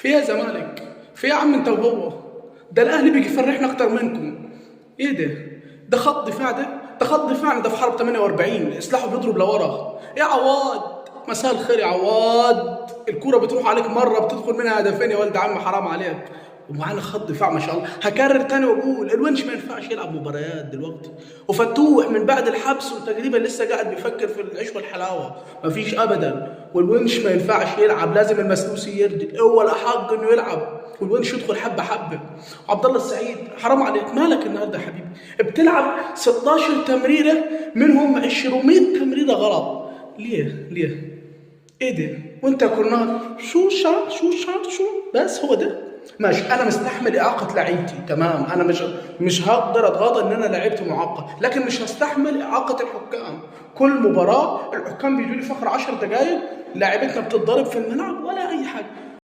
في يا زمالك، في يا عم انت وهو. ده الاهلي بيجي يفرحنا اكتر منكم. ايه ده؟ ده خط دفاع، ده خط دفاعنا، ده في حرب 48 سلاحه بيضرب لورا. يا عواد مساء الخير يا عواد، الكوره بتروح عليك مره بتدخل منها هدفين يا ولد عم، حرام عليك. ومعانا خط دفاع ما شاء الله. هكرر تاني واقول الونش ما ينفعش يلعب مباريات دلوقتي، وفتوح من بعد الحبس وتقريبا لسه قاعد بيفكر في العيش والحلاوه، مفيش ابدا. والونش ما ينفعش يلعب، لازم المسلوسي يرجع، هو الاحق انه يلعب والونش يدخل حبه حبه. وعبد الله السعيد حرام عليك، مالك النهارده يا حبيبي؟ بتلعب 16 تمريره منهم 200 تمريره غلط. ليه؟ ايه ده؟ وانت يا كورنار شو بس هو ده. ماشي، انا مستحمل اعاقه لعيبتي، تمام، انا مش هقدر اتغاضى ان انا لعيبتي معاقه، لكن مش هستحمل اعاقه الحكام. كل مباراه الحكام بيجوا لي في اخر 10 دقائق لاعيبتنا بتتضرب في الملعب ولا اي حاجه.